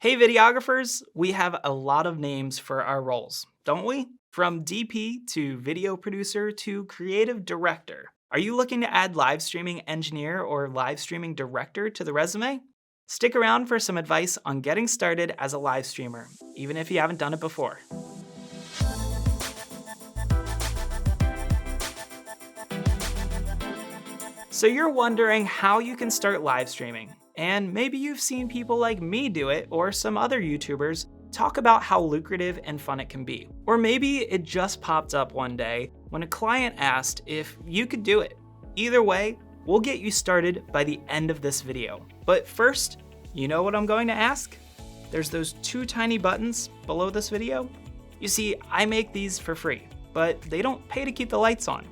Hey videographers, we have a lot of names for our roles, don't we? From DP to video producer to creative director. Are you looking to add live streaming engineer or live streaming director to the resume? Stick around for some advice on getting started as a live streamer, even if you haven't done it before. So you're wondering how you can start live streaming, and maybe you've seen people like me do it or some other YouTubers talk about how lucrative and fun it can be. Or maybe it just popped up one day when a client asked if you could do it. Either way, we'll get you started by the end of this video. But first, you know what I'm going to ask? There's those two tiny buttons below this video. You see, I make these for free, but they don't pay to keep the lights on.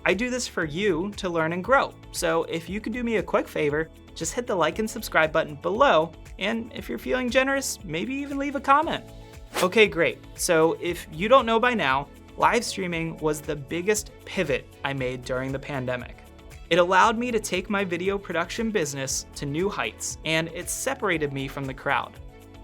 I do this for you to learn and grow. So if you could do me a quick favor, just hit the like and subscribe button below, and if you're feeling generous, maybe even leave a comment. Okay, great. So if you don't know by now, live streaming was the biggest pivot I made during the pandemic. It allowed me to take my video production business to new heights, and it separated me from the crowd.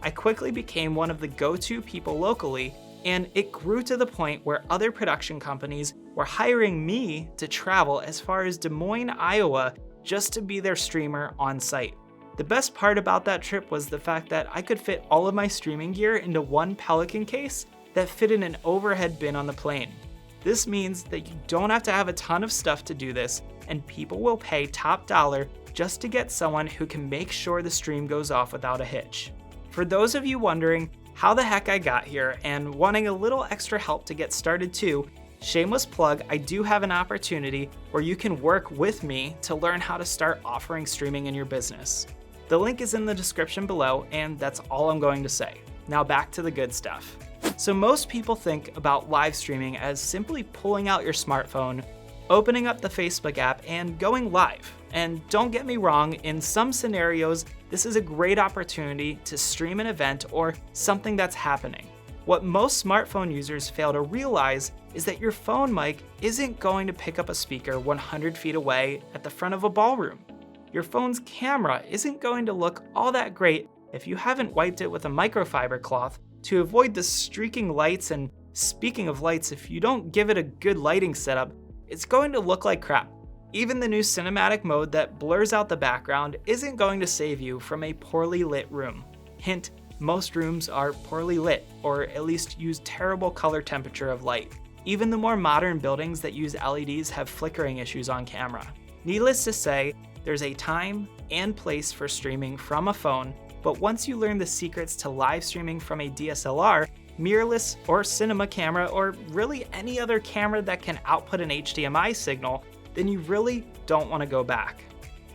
I quickly became one of the go-to people locally, and it grew to the point where other production companies were hiring me to travel as far as Des Moines, Iowa, just to be their streamer on site. The best part about that trip was the fact that I could fit all of my streaming gear into one Pelican case that fit in an overhead bin on the plane. This means that you don't have to have a ton of stuff to do this, and people will pay top dollar just to get someone who can make sure the stream goes off without a hitch. For those of you wondering how the heck I got here and wanting a little extra help to get started too, shameless plug, I do have an opportunity where you can work with me to learn how to start offering streaming in your business. The link is in the description below, and that's all I'm going to say. Now back to the good stuff. So most people think about live streaming as simply pulling out your smartphone, opening up the Facebook app, and going live. And don't get me wrong, in some scenarios, this is a great opportunity to stream an event or something that's happening. What most smartphone users fail to realize is that your phone mic isn't going to pick up a speaker 100 feet away at the front of a ballroom. Your phone's camera isn't going to look all that great if you haven't wiped it with a microfiber cloth to avoid the streaking lights, and speaking of lights, if you don't give it a good lighting setup, it's going to look like crap. Even the new cinematic mode that blurs out the background isn't going to save you from a poorly lit room. Hint, most rooms are poorly lit, or at least use terrible color temperature of light. Even the more modern buildings that use LEDs have flickering issues on camera. Needless to say, there's a time and place for streaming from a phone, but once you learn the secrets to live streaming from a DSLR, mirrorless or cinema camera, or really any other camera that can output an HDMI signal, then you really don't want to go back.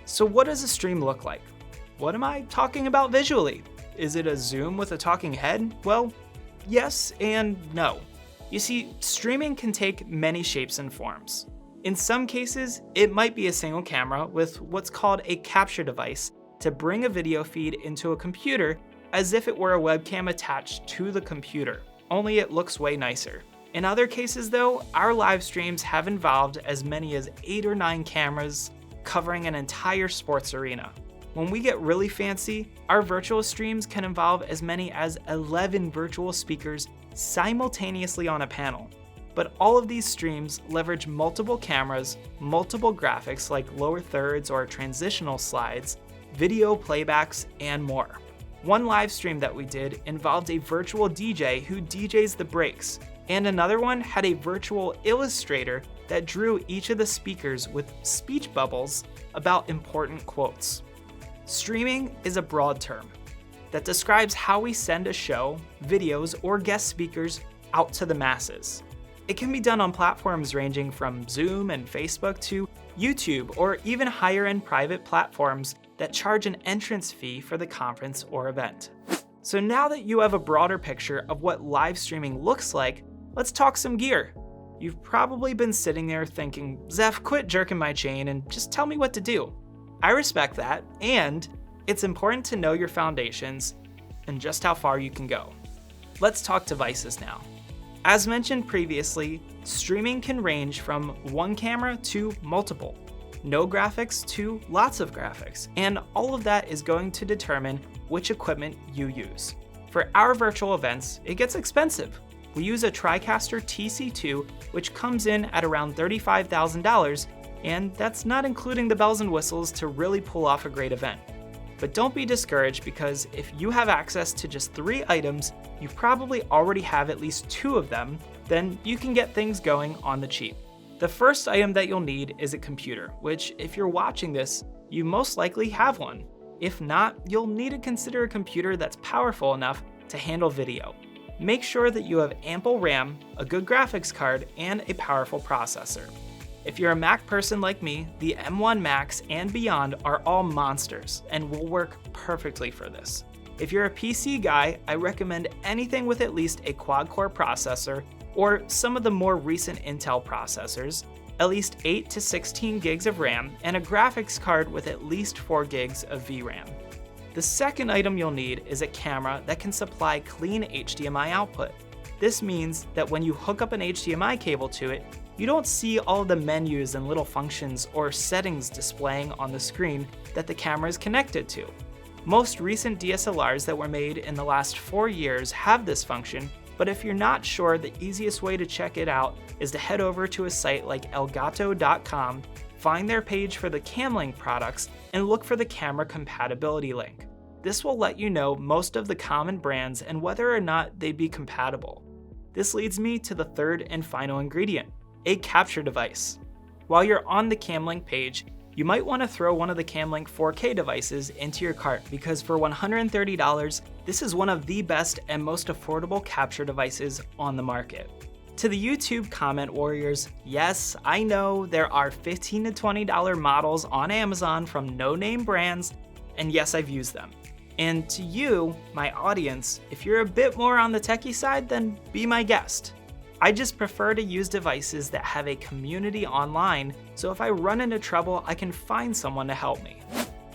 So what does a stream look like? What am I talking about visually? Is it a Zoom with a talking head? Well, yes and no. You see, streaming can take many shapes and forms. In some cases, it might be a single camera with what's called a capture device to bring a video feed into a computer as if it were a webcam attached to the computer, only it looks way nicer. In other cases though, our live streams have involved as many as 8 or 9 cameras covering an entire sports arena. When we get really fancy, our virtual streams can involve as many as 11 virtual speakers simultaneously on a panel. But all of these streams leverage multiple cameras, multiple graphics like lower thirds or transitional slides, video playbacks, and more. One live stream that we did involved a virtual DJ who DJs the breaks, and another one had a virtual illustrator that drew each of the speakers with speech bubbles about important quotes. Streaming is a broad term that describes how we send a show, videos, or guest speakers out to the masses. It can be done on platforms ranging from Zoom and Facebook to YouTube, or even higher-end private platforms that charge an entrance fee for the conference or event. So now that you have a broader picture of what live streaming looks like, let's talk some gear. You've probably been sitting there thinking, Zeph, quit jerking my chain and just tell me what to do. I respect that, and it's important to know your foundations and just how far you can go. Let's talk devices now. As mentioned previously, streaming can range from one camera to multiple. no graphics to lots of graphics, and all of that is going to determine which equipment you use. For our virtual events, it gets expensive. We use a TriCaster TC2, which comes in at around $35,000, and that's not including the bells and whistles to really pull off a great event. But don't be discouraged, because if you have access to just 3 items, you probably already have at least 2 of them, then you can get things going on the cheap. The first item that you'll need is a computer, which if you're watching this, you most likely have one. If not, you'll need to consider a computer that's powerful enough to handle video. Make sure that you have ample RAM, a good graphics card, and a powerful processor. If you're a Mac person like me, the M1 Max and beyond are all monsters and will work perfectly for this. If you're a PC guy, I recommend anything with at least a quad-core processor or some of the more recent Intel processors, at least 8 to 16 gigs of RAM, and a graphics card with at least 4 gigs of VRAM. The second item you'll need is a camera that can supply clean HDMI output. This means that when you hook up an HDMI cable to it, you don't see all of the menus and little functions or settings displaying on the screen that the camera is connected to. Most recent DSLRs that were made in the last 4 years have this function, but if you're not sure, the easiest way to check it out is to head over to a site like elgato.com, find their page for the Camlink products, and look for the camera compatibility link. This will let you know most of the common brands and whether or not they'd be compatible. This leads me to the third and final ingredient, a capture device. While you're on the Camlink page, you might want to throw one of the Camlink 4K devices into your cart, because for $130, this is one of the best and most affordable capture devices on the market. To the YouTube comment warriors, yes, I know there are $15 to $20 models on Amazon from no-name brands, and yes, I've used them. And to you, my audience, if you're a bit more on the techie side, then be my guest. I just prefer to use devices that have a community online, so if I run into trouble, I can find someone to help me.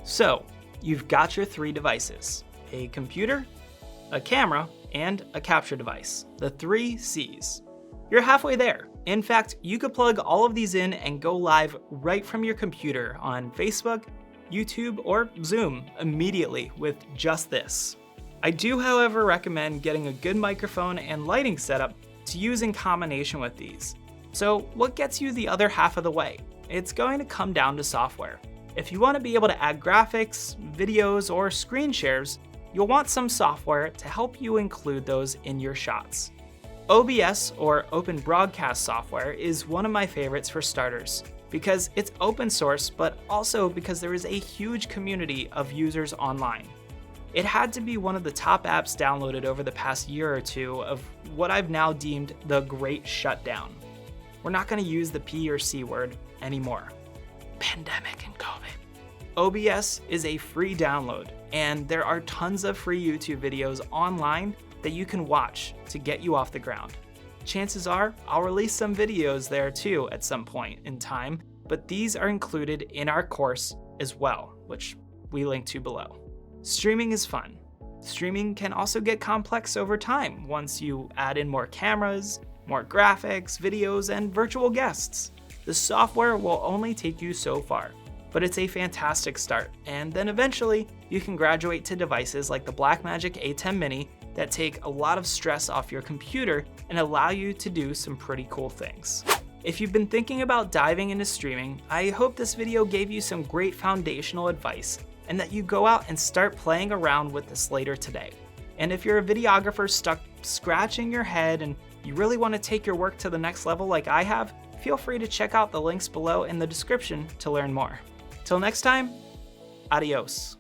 So, you've got your 3 devices: a computer, a camera, and a capture device, the 3 C's. You're halfway there. In fact, you could plug all of these in and go live right from your computer on Facebook, YouTube, or Zoom immediately with just this. I do, however, recommend getting a good microphone and lighting setup to use in combination with these. So what gets you the other half of the way? It's going to come down to software. If you want to be able to add graphics, videos, or screen shares, you'll want some software to help you include those in your shots. OBS, or Open Broadcast Software, is one of my favorites for starters, because it's open source, but also because there is a huge community of users online. It had to be one of the top apps downloaded over the past year or 2 of what I've now deemed the Great Shutdown. We're not going to use the P or C word anymore. Pandemic and COVID. OBS is a free download, and there are tons of free YouTube videos online that you can watch to get you off the ground. Chances are I'll release some videos there too at some point in time, but these are included in our course as well, which we link to below. Streaming is fun. Streaming can also get complex over time once you add in more cameras, more graphics, videos, and virtual guests. The software will only take you so far, but it's a fantastic start, and then eventually you can graduate to devices like the Blackmagic A10 Mini that take a lot of stress off your computer and allow you to do some pretty cool things. If you've been thinking about diving into streaming, I hope this video gave you some great foundational advice, and that you go out and start playing around with this later today. And if you're a videographer stuck scratching your head and you really want to take your work to the next level like I have, feel free to check out the links below in the description to learn more. Till next time, adios.